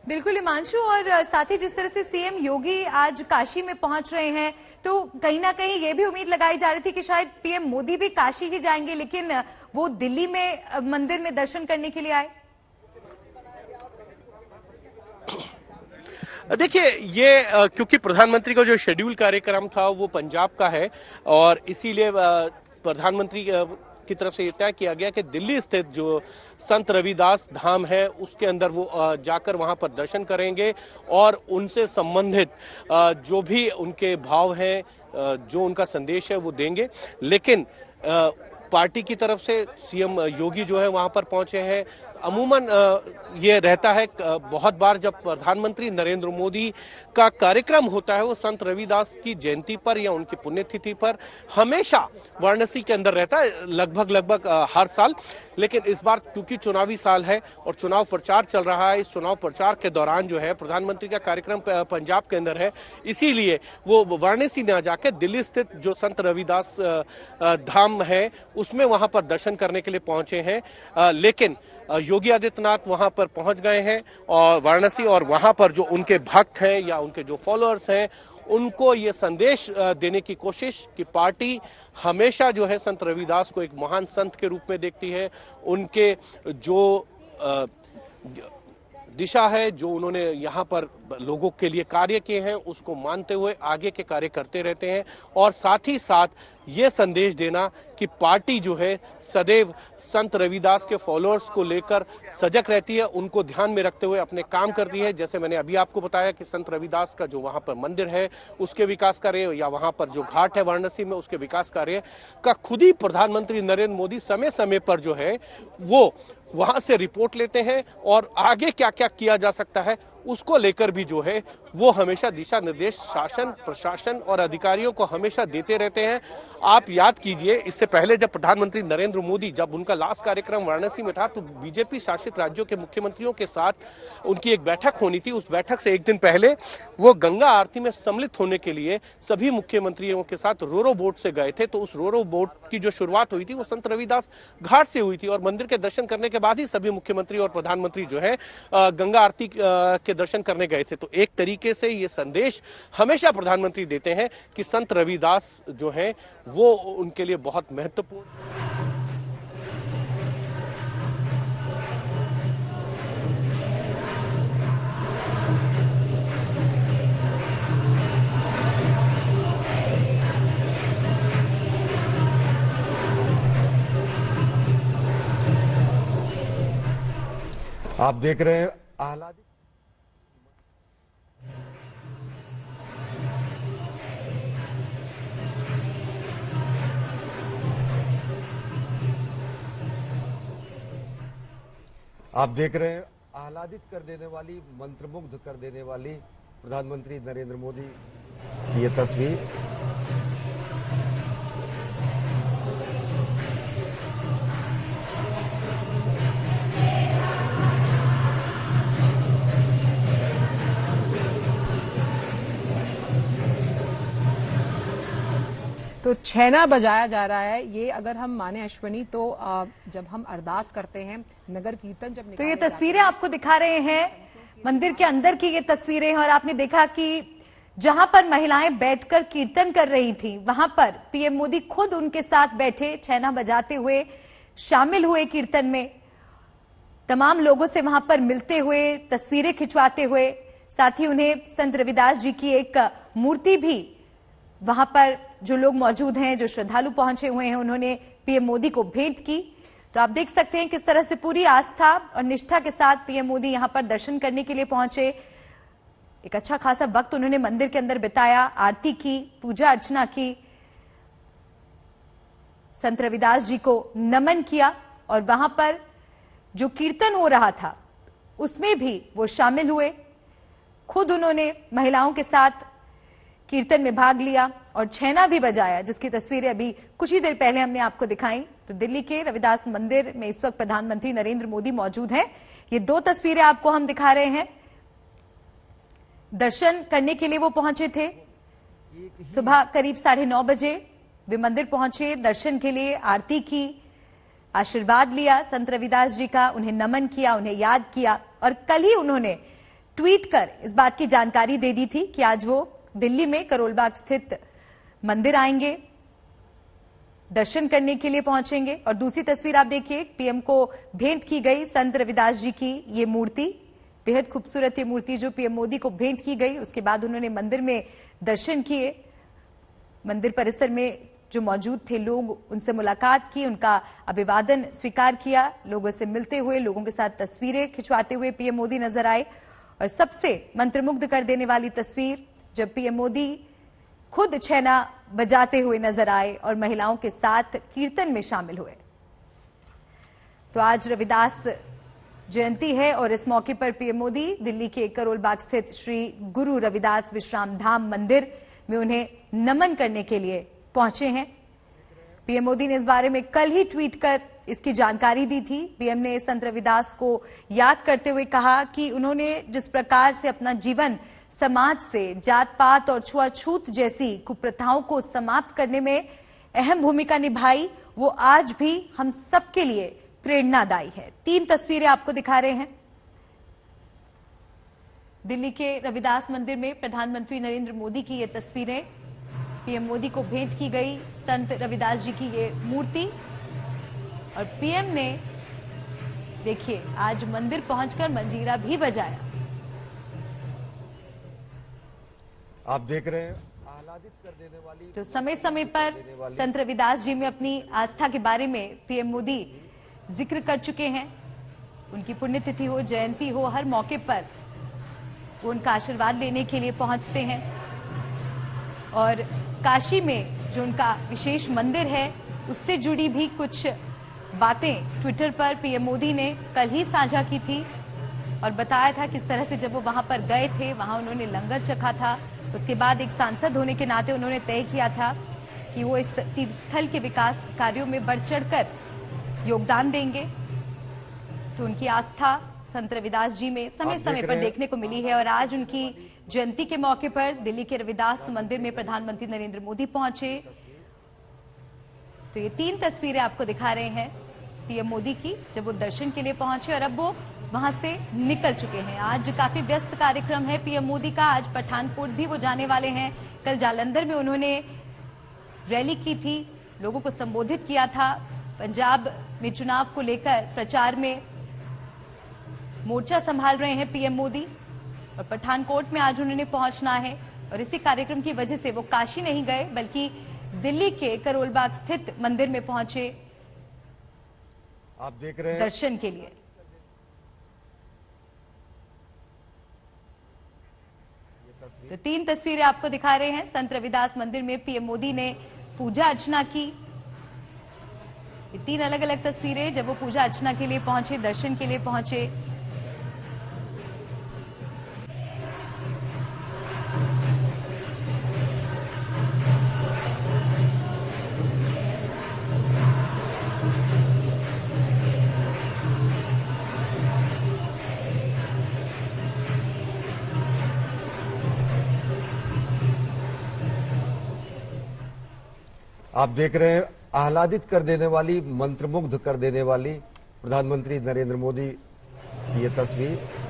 बिल्कुल हिमांशु, और साथ ही जिस तरह से सीएम योगी आज काशी में पहुंच रहे हैं, तो कहीं ना कहीं ये भी उम्मीद लगाई जा रही थी कि शायद पीएम मोदी भी काशी ही जाएंगे, लेकिन वो दिल्ली में मंदिर में दर्शन करने के लिए आए। देखिए, ये क्योंकि प्रधानमंत्री का जो शेड्यूल कार्यक्रम था वो पंजाब का है और इसीलिए प्रधानमंत्री की तरफ से ये तय किया गया कि दिल्ली स्थित जो संत रविदास धाम है उसके अंदर वो जाकर वहां पर दर्शन करेंगे और उनसे संबंधित जो भी उनके भाव हैं, जो उनका संदेश है वो देंगे। लेकिन पार्टी की तरफ से सीएम योगी जो है वहां पर पहुंचे हैं। अमूमन ये रहता है बहुत बार जब प्रधानमंत्री नरेंद्र मोदी का कार्यक्रम होता है वो संत रविदास की जयंती पर या उनकी पुण्यतिथि पर हमेशा वाराणसी के अंदर रहता है, लगभग हर साल। लेकिन इस बार क्योंकि चुनावी साल है और चुनाव प्रचार चल रहा है, इस चुनाव प्रचार के दौरान जो है प्रधानमंत्री का कार्यक्रम पंजाब के अंदर है, इसीलिए वो वाराणसी न जाकर दिल्ली स्थित जो संत रविदास धाम है उसमें वहां पर दर्शन करने के लिए पहुंचे हैं। लेकिन योगी आदित्यनाथ वहां पर पहुंच गए हैं और वाराणसी, और वहां पर जो उनके भक्त हैं या उनके जो फॉलोअर्स हैं उनको ये संदेश देने की कोशिश कि पार्टी हमेशा जो है संत रविदास को एक महान संत के रूप में देखती है। उनके जो दिशा है, जो उन्होंने यहाँ पर लोगों के लिए कार्य किए हैं उसको मानते हुए आगे के कार्य करते रहते हैं और साथ ही साथ ये संदेश देना कि पार्टी जो है सदैव संत रविदास के फॉलोअर्स को लेकर सजग रहती है, उनको ध्यान में रखते हुए अपने काम करती है। जैसे मैंने अभी आपको बताया कि संत रविदास का जो वहां पर मंदिर है उसके विकास कार्य या वहां पर जो घाट है वाराणसी में उसके विकास कार्य का खुद ही प्रधानमंत्री नरेंद्र मोदी समय समय पर जो है वो वहां से रिपोर्ट लेते हैं और आगे क्या क्या किया जा सकता है उसको लेकर भी जो है वो हमेशा दिशा निर्देश शासन, प्रशासन और अधिकारियों को हमेशा देते रहते हैं। आप याद कीजिए, इससे पहले जब प्रधानमंत्री नरेंद्र मोदी जब उनका लास्ट कार्यक्रम वाराणसी में था तो बीजेपी शासित राज्यों के मुख्यमंत्रियों के साथ उनकी एक बैठक होनी थी। उस बैठक से एक दिन पहले वो गंगा आरती में सम्मिलित होने के लिए सभी मुख्यमंत्रियों के साथ रोरो बोट से गए थे। तो उस रोरो बोट की जो शुरुआत हुई थी वो संत रविदास घाट से हुई थी और मंदिर के दर्शन करने के बाद ही सभी मुख्यमंत्री और प्रधानमंत्री जो है गंगा आरती के दर्शन करने गए थे। तो एक तरीके से ये संदेश हमेशा प्रधानमंत्री देते हैं कि संत रविदास जो है वो उनके लिए बहुत महत्वपूर्ण। आप देख रहे हैं आह्लादित। आप देख रहे हैं आह्लादित कर देने वाली, मंत्रमुग्ध कर देने वाली प्रधानमंत्री नरेंद्र मोदी की ये तस्वीर। तो छैना बजाया जा रहा है। ये अगर हम माने अश्वनी तो जब हम अरदास करते हैं, नगर कीर्तन जब तो ये तस्वीरें आपको दिखा रहे हैं मंदिर के अंदर की ये तस्वीरें हैं और आपने देखा कि जहां पर महिलाएं बैठकर कीर्तन कर रही थी वहां पर पीएम मोदी खुद उनके साथ बैठे, छैना बजाते हुए शामिल हुए कीर्तन में, तमाम लोगों से वहां पर मिलते हुए, तस्वीरें खिंचवाते हुए, साथ ही उन्हें संत रविदास जी की एक मूर्ति भी वहां पर जो लोग मौजूद हैं, जो श्रद्धालु पहुंचे हुए हैं, उन्होंने पीएम मोदी को भेंट की। तो आप देख सकते हैं किस तरह से पूरी आस्था और निष्ठा के साथ पीएम मोदी यहां पर दर्शन करने के लिए पहुंचे। एक अच्छा खासा वक्त उन्होंने मंदिर के अंदर बिताया, आरती की, पूजा अर्चना की, संत रविदास जी को नमन किया और वहां पर जो कीर्तन हो रहा था उसमें भी वो शामिल हुए। खुद उन्होंने महिलाओं के साथ कीर्तन में भाग लिया और छैना भी बजाया, जिसकी तस्वीरें अभी कुछ ही देर पहले हमने आपको दिखाई। तो दिल्ली के रविदास मंदिर में इस वक्त प्रधानमंत्री नरेंद्र मोदी मौजूद हैं। ये दो तस्वीरें आपको हम दिखा रहे हैं। दर्शन करने के लिए वो पहुंचे थे सुबह करीब 9:30 बजे। वे मंदिर पहुंचे, दर्शन के लिए आरती की, आशीर्वाद लिया संत रविदास जी का, उन्हें नमन किया, उन्हें याद किया और कल ही उन्होंने ट्वीट कर इस बात की जानकारी दे दी थी कि आज वो दिल्ली में करोल बाग स्थित मंदिर आएंगे, दर्शन करने के लिए पहुंचेंगे। और दूसरी तस्वीर आप देखिए, पीएम को भेंट की गई संत रविदास जी की ये मूर्ति, बेहद खूबसूरत ये मूर्ति जो पीएम मोदी को भेंट की गई। उसके बाद उन्होंने मंदिर में दर्शन किए, मंदिर परिसर में जो मौजूद थे लोग उनसे मुलाकात की, उनका अभिवादन स्वीकार किया, लोगों से मिलते हुए, लोगों के साथ तस्वीरें खिंचवाते हुए पीएम मोदी नजर आए। और सबसे मंत्रमुग्ध कर देने वाली तस्वीर जब पीएम मोदी खुद छैना बजाते हुए नजर आए और महिलाओं के साथ कीर्तन में शामिल हुए। तो आज रविदास जयंती है और इस मौके पर पीएम मोदी दिल्ली के करोल बाग स्थित श्री गुरु रविदास विश्राम धाम मंदिर में उन्हें नमन करने के लिए पहुंचे हैं। पीएम मोदी ने इस बारे में कल ही ट्वीट कर इसकी जानकारी दी थी। पीएम ने संत रविदास को याद करते हुए कहा कि उन्होंने जिस प्रकार से अपना जीवन समाज से जात पात और छुआछूत जैसी कुप्रथाओं को समाप्त करने में अहम भूमिका निभाई, वो आज भी हम सबके लिए प्रेरणादायी है। 3 तस्वीरें आपको दिखा रहे हैं। दिल्ली के रविदास मंदिर में प्रधानमंत्री नरेंद्र मोदी की ये तस्वीरें, पीएम मोदी को भेंट की गई संत रविदास जी की ये मूर्ति। और पीएम ने देखिए आज मंदिर पहुंचकर मंजीरा भी बजाया। आप देख रहे हैं आह्लादित कर देने वाली। तो समय समय पर संत रविदास जी में अपनी आस्था के बारे में पीएम मोदी जिक्र कर चुके हैं। उनकी पुण्यतिथि हो, जयंती हो, हर मौके पर वो उनका आशीर्वाद लेने के लिए पहुंचते हैं। और काशी में जो उनका विशेष मंदिर है उससे जुड़ी भी कुछ बातें ट्विटर पर पीएम मोदी ने कल ही साझा की थी और बताया था किस तरह से जब वो वहां पर गए थे, वहां उन्होंने लंगर चखा था। उसके बाद एक सांसद होने के नाते उन्होंने तय किया था कि वो इस तीर्थस्थल के विकास कार्यों में बढ़ चढ़कर योगदान देंगे। तो उनकी आस्था संत रविदास जी में समय समय पर देखने को मिली है। और आज उनकी जयंती के मौके पर दिल्ली के रविदास मंदिर में प्रधानमंत्री नरेंद्र मोदी पहुंचे। तो ये 3 तस्वीरें आपको दिखा रहे हैं पीएम मोदी की जब वो दर्शन के लिए पहुंचे और अब वो वहां से निकल चुके हैं। आज काफी व्यस्त कार्यक्रम है पीएम मोदी का। आज पठानकोट भी वो जाने वाले हैं। कल जालंधर में उन्होंने रैली की थी, लोगों को संबोधित किया था। पंजाब में चुनाव को लेकर प्रचार में मोर्चा संभाल रहे हैं पीएम मोदी और पठानकोट में आज उन्होंने पहुंचना है। और इसी कार्यक्रम की वजह से वो काशी नहीं गए बल्कि दिल्ली के करोल बाग स्थित मंदिर में पहुंचे आप देख रहे हैं दर्शन के लिए। तो 3 तस्वीरें आपको दिखा रहे हैं। संत रविदास मंदिर में पीएम मोदी ने पूजा अर्चना की। ये 3 अलग अलग तस्वीरें जब वो पूजा अर्चना के लिए पहुंचे, दर्शन के लिए पहुंचे। आप देख रहे हैं आह्लादित कर देने वाली, मंत्रमुग्ध कर देने वाली प्रधानमंत्री नरेंद्र मोदी की ये तस्वीर।